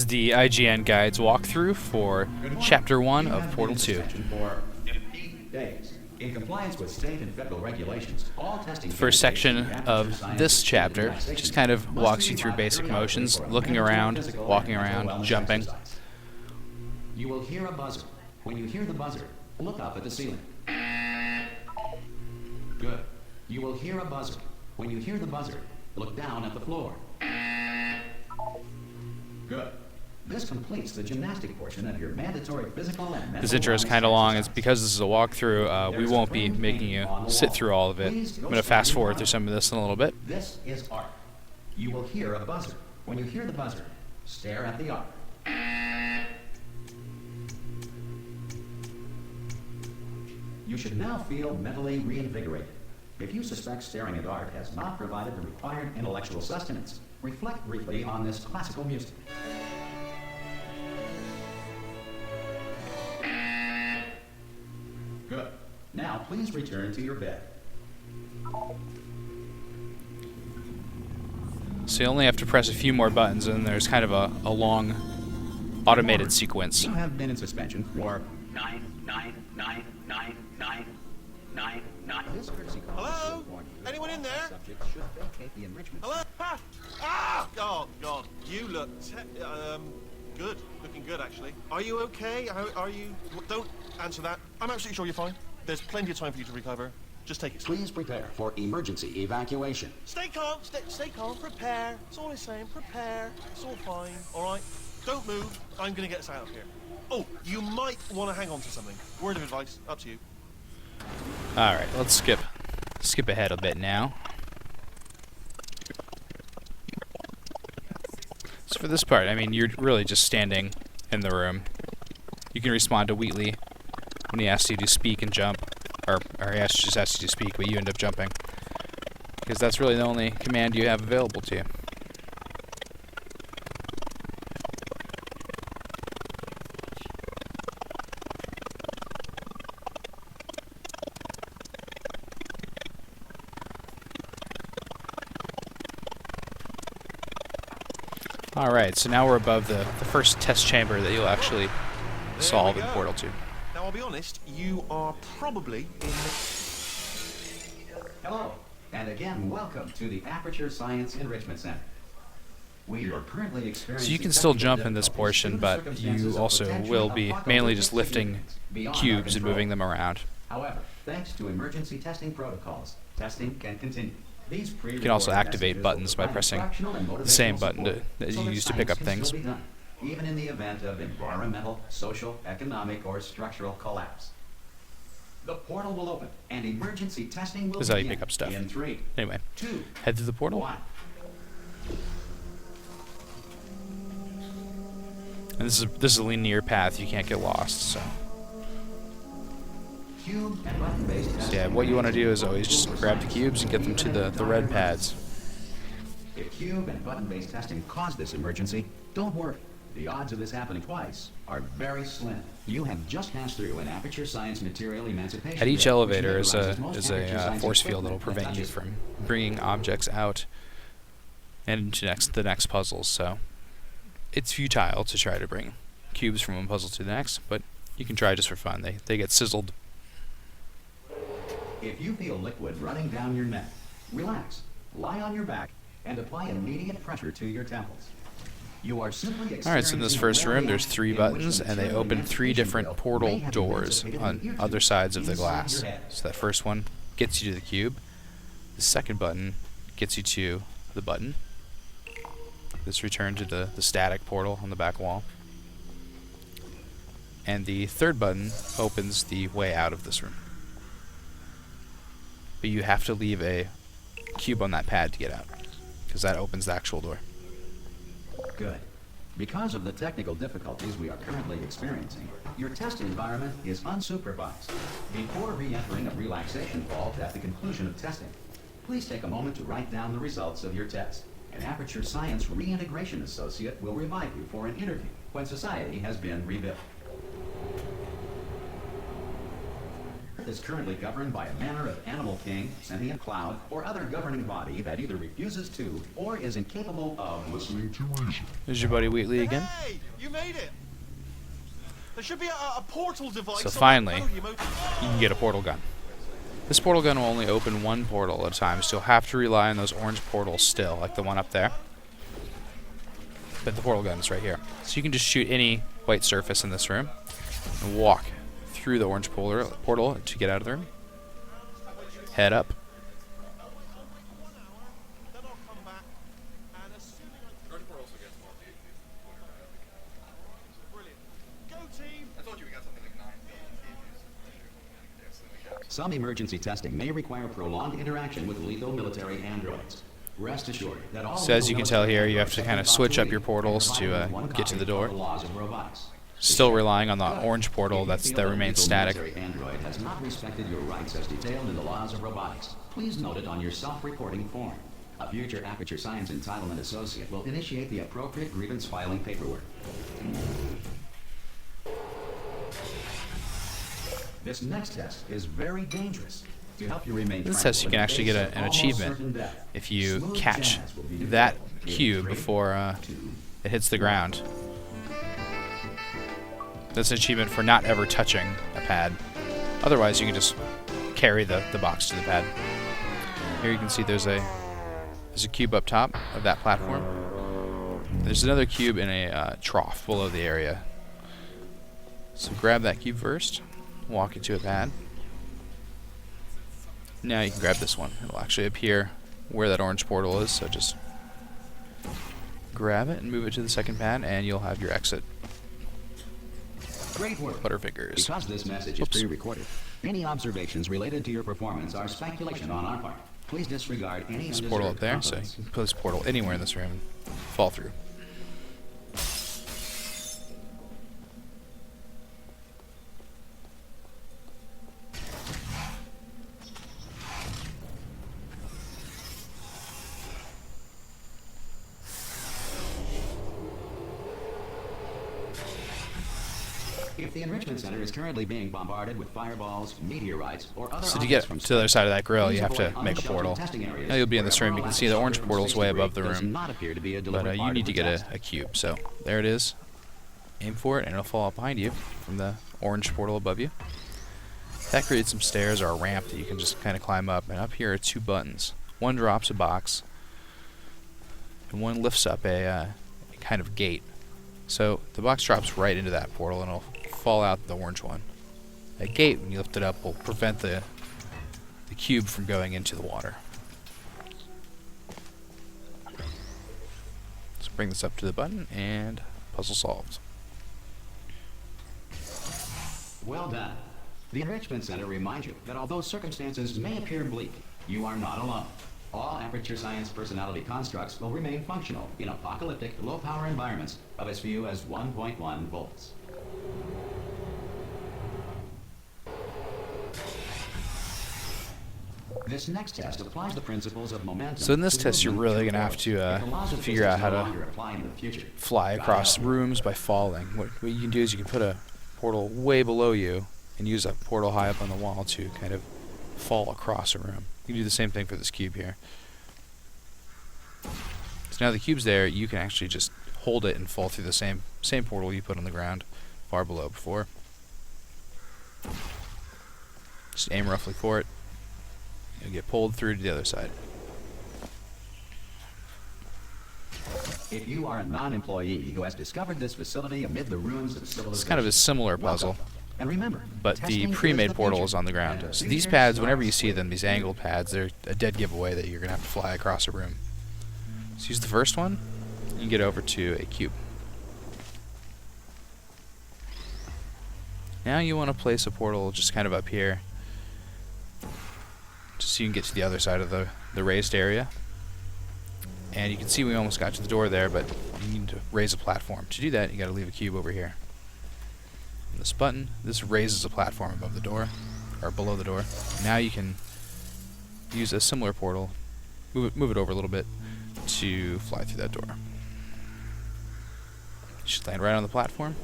is the IGN Guides walkthrough for Chapter 1 of Portal 2. In compliance with state and federal regulations, all testing The first section of this chapter just kind of walks you through basic motions, looking around, walking around, jumping. You will hear a buzzer. When you hear the buzzer, look up at the ceiling. Good. You will hear a buzzer. When you hear the buzzer, look down at the floor. Good. This completes the gymnastic portion of your mandatory physical and mental. This intro is kind of long. It's because this is a walkthrough. We won't be making you sit through all of it. I'm going to fast forward through some of this in a little bit. This is art. You will hear a buzzer. When you hear the buzzer, stare at the art. You should now feel mentally reinvigorated. If you suspect staring at art has not provided the required intellectual sustenance, reflect briefly on this classical music. Good. Now please return to your bed. So you only have to press a few more buttons, and there's kind of a long automated sequence. You have been in suspension for 9999999. This courtesy call is Hello? warning you Anyone in there? subject should vacate the enrichment. Hello? Ah! Ah! Oh, God. You look good. Looking good, actually. Are you okay? Are you... Don't answer that. I'm absolutely sure you're fine. There's plenty of time for you to recover. Just take it. Please prepare for emergency evacuation. Stay calm. Stay calm. Prepare. That's all I'm saying. Prepare. It's all fine. All right? Don't move. I'm going to get us out of here. Oh, you might want to hang on to something. Word of advice. Up to you. Alright, let's skip ahead a bit now. So for this part, I mean, you're really just standing in the room. You can respond to Wheatley when he asks you to speak and jump. Or he just asks you to speak, but you end up jumping. Because that's really the only command you have available to you. Alright, so now we're above the first test chamber that you'll actually solve in Portal 2. Now, I'll be honest, you are probably in... Hello, and again, welcome to the Aperture Science Enrichment Center. We are currently experiencing... So you can still jump in this portion, but you also will be mainly just lifting cubes and moving them around. However, thanks to emergency testing protocols, testing can continue. You can also activate buttons by pressing the same button that you use to pick up things. Even in the event of environmental, social, economic, or structural collapse. The portal will open, and emergency testing will This is how you begin pick up stuff. in 3, Anyway, 2, head through the portal. 1. And this is a linear path, you can't get lost, so. Cube and button-based So testing yeah, what you want to do is always will just grab the cubes and get them to the red pads. If cube and button-based testing caused this emergency, don't worry. The odds of this happening twice are very slim. You have just passed through an Aperture Science material emancipation. At each drill, elevator which is utilizes most a Aperture Science force field that will equipment prevent you touches from bringing objects out and into the next puzzles. So it's futile to try to bring cubes from one puzzle to the next, but you can try just for fun. They get sizzled. If you feel liquid running down your neck, relax, lie on your back, and apply immediate pressure to your temples. You are simply Alright, so in this first room there's 3 buttons, and they open 3 different portal doors on other sides of the glass. So that first one gets you to the cube. The second button gets you to the button. This returns to the static portal on the back wall. And the third button opens the way out of this room. But you have to leave a cube on that pad to get out, because that opens the actual door. Good. Because of the technical difficulties we are currently experiencing, your test environment is unsupervised. Before re-entering a relaxation vault at the conclusion of testing, please take a moment to write down the results of your test. An Aperture Science Reintegration Associate will revive you for an interview when society has been rebuilt. is currently governed by a manner of animal king, sentient cloud, or other governing body that either refuses to or is incapable of listening to reason. There's your buddy Wheatley again. Hey, you made it. There should be a portal device. So on that finally, podium. you can get a portal gun. This portal gun will only open one portal at a time, so you'll have to rely on those orange portals still, like the one up there. But the portal gun is right here. So you can just shoot any white surface in this room and walk through the orange portal to get out of the room. Head up. Then I'll come back, and assuming I brilliant. Go team. Some emergency testing may require prolonged interaction with lethal military androids. Rest assured that all So as you lethal can tell here, military you have to kind of switch up your portals to one get to the copy door. of the laws of robotics. Still relying on the orange portal that remains Lethal static. military android has not respected your rights as detailed in the laws of robotics. Please note it on your self-reporting form. A future Aperture Science Entitlement Associate will initiate the appropriate grievance filing paperwork. This next test is very dangerous. To help you remain This test you can actually get an achievement if you catch that cube before it hits the ground. That's an achievement for not ever touching a pad. Otherwise, you can just carry the box to the pad. Here you can see there's a cube up top of that platform. There's another cube in a trough below the area. So grab that cube first, walk it to a pad. Now you can grab this one. It'll actually appear where that orange portal is, so just grab it and move it to the second pad, and you'll have your exit. Great work. Butterfingers. Because this message is pre-recorded, any observations related to your performance are speculation on our part. Please disregard any There's a portal up there, so you can put this portal anywhere in this room and fall through. If the Enrichment Center is currently being bombarded with fireballs, meteorites, or other So to get objects to the other side of that grill, please you have to avoid make a unsheltered portal. testing areas Now you'll be in where this room. You can see the orange portal's way above the does room. not appear to be a But deliberate you part need of to the get test. a cube. So there it is. Aim for it, and it'll fall up behind you from the orange portal above you. That creates some stairs or a ramp that you can just kind of climb up. And up here are two buttons. One drops a box, and one lifts up a kind of gate. So the box drops right into that portal, and it'll fall out the orange one. That gate, when you lift it up, will prevent the cube from going into the water. Let's bring this up to the button, and puzzle solved. Well done. The Enrichment Center reminds you that although circumstances may appear bleak, you are not alone. All Aperture Science personality constructs will remain functional in apocalyptic, low-power environments of as few as 1.1 volts. This next test applies the principles of momentum. So in this to test, you're movement really through going to have force. to If the laws of figure physics out how no to longer apply in the future, fly God across help. rooms by falling. What you can do is you can put a portal way below you and use a portal high up on the wall to kind of fall across a room. You can do the same thing for this cube here. So now the cube's there, you can actually just hold it and fall through the same portal you put on the ground far below before. Just aim roughly for it. You'll get pulled through to the other side. If you are a non-employee who has discovered this facility amid the ruins of civilization, It's kind of a similar puzzle. welcome. And remember, But the testing is pre-made the portal future. is on the ground. And So the these future pads, whenever you starts see with them, these you. angled pads, they're a dead giveaway that you're going to have to fly across a room. So use the first one, you get over to a cube. Now you want to place a portal just kind of up here, just so you can get to the other side of the raised area. And you can see we almost got to the door there, but you need to raise a platform. To do that, you got to leave a cube over here. And this button, this raises a platform above the door, or below the door. Now you can use a similar portal, move it over a little bit, to fly through that door. You should land right on the platform.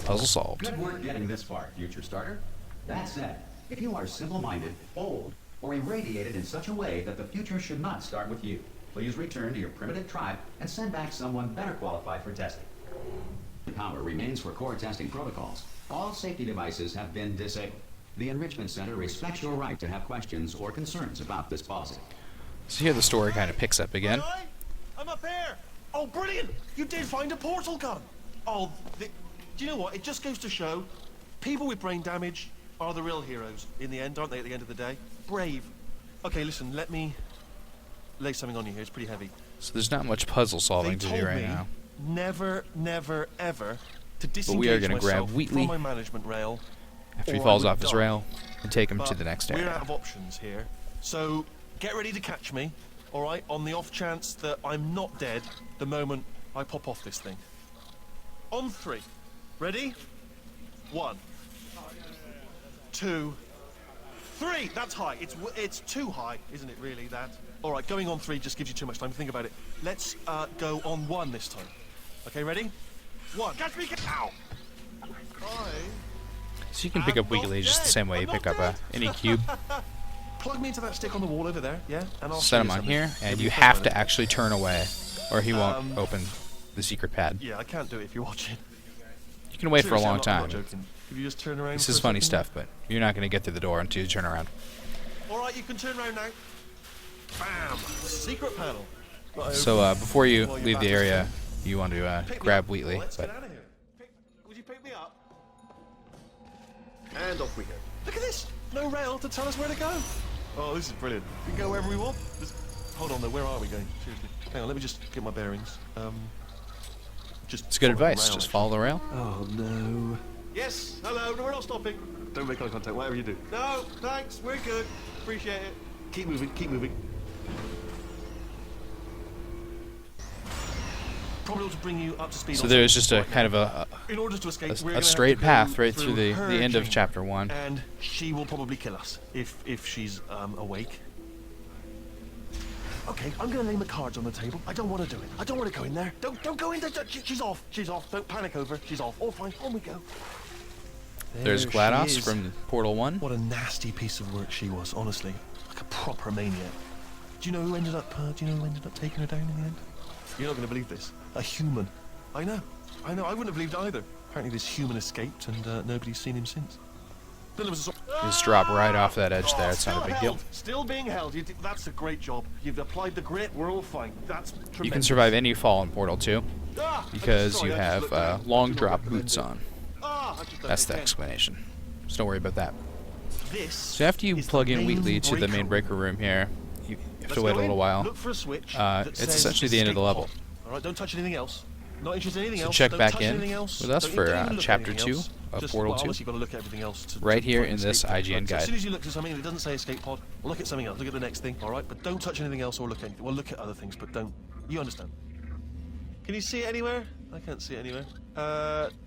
Puzzle solved. Good work getting this far, future starter. That said, if you are simple-minded, old, or irradiated in such a way that the future should not start with you, please return to your primitive tribe and send back someone better qualified for testing. Power remains for core testing protocols. All safety devices have been disabled. The Enrichment Center respects your right to have questions or concerns about this policy. So here the story kind of picks up again. Hi, I'm up here. Oh, brilliant! You did find a portal gun. Oh, do you know what? It just goes to show, people with brain damage are the real heroes in the end, aren't they? At the end of the day, brave. Okay, listen. Let me lay something on you here. It's pretty heavy. So there's not much puzzle solving to They do told right me now. never, never, ever to disengage we are gonna grab myself Wheatley from my management rail. After he or I falls would off his die. rail, and take him to But the next we're area. out of options here, so get ready to catch me, all right? On the off chance that I'm not dead the moment I pop off this thing. On 3. Ready? 1, 2, 3. That's high. It's too high, isn't it? Really? That. All right. Going on 3 just gives you too much time to think about it. Let's go on 1 this time. Okay. Ready? 1. Catch me! Ow! So you can pick up Wheatley just the same way you pick up any cube. Plug me into that stick on the wall over there, yeah? And I'll Set show him you on something. here, It'll and be you fun, have won't to it? actually turn away, or he won't open the secret pad. Yeah, I can't do it if you're watching. You can wait for a Seriously, long I'm not time. joking. Could you just turn around? This for is a funny second? stuff, but you're not going to get through the door until you turn around. All right, you can turn around now. Bam! Secret panel. Not So open. before you While you're leave back the to area, you want to Pick me grab up. Wheatley. Let's But get out of here. Would you pick me up? And off we go. Look at this! No rail to tell us where to go. Oh, this is brilliant. We can go wherever we want. Just hold on though. Where are we going? Seriously. Hang on. Let me just get my bearings. Just. it's good follow the advice. rail. Just follow the rail. Oh no. Yes. Hello. No, we're not stopping. Don't make eye contact. Whatever you do. No. Thanks. We're good. Appreciate it. Keep moving. Keep moving. Probably ought to bring you up to speed. So on there's something just a right kind now. of In order to escape, we're a gonna have straight to go path right through the her end of chamber. chapter 1. And she will probably kill us if she's awake. Okay, I'm gonna lay my cards on the table. I don't want to do it. I don't want to go in there. Don't go in there. She's off. She's off. Don't panic over. She's off. All fine. On we go. There's There she GLaDOS is. from Portal 1. What a nasty piece of work she was, honestly. Like a proper maniac. Do you know who ended up taking her down in the end? You're not going to believe this. A human. I know. I wouldn't have believed either. Apparently this human escaped and nobody's seen him since. Then there was a Just drop right off that edge there. It's not a still big deal. held. Still being held. That's a great job. You've applied the grit. We're all fine. That's tremendous. You can survive any fall in Portal 2 because Sorry, you I just have looked down. long Do not drop recommend boots it. on. I just don't That's the again. explanation. So don't worry about that. This So after you is plug the in main Wheatley to the main breaker breaker room here, you have Let's to wait a go little in, while. Look for a switch It's that says essentially the end of the escape level. pod. All right, don't touch anything else. Not interested in anything So else. check Don't back touch in anything else. with us Don't for, even look at chapter anything 2 else. of Just, Portal well, 2. obviously you've got to look at everything else to Right here find in escape this pod. IGN But guide. As soon as you look at something that doesn't say escape pod, look at something else. Look at the next thing. All right, but don't touch anything else or look at anything. Well, look at other things, but don't. You understand? Can you see it anywhere? I can't see it anywhere.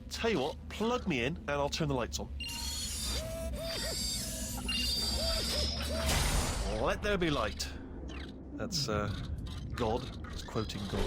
Tell you what, plug me in and I'll turn the lights on. Let there be light. That's God. It's quoting God.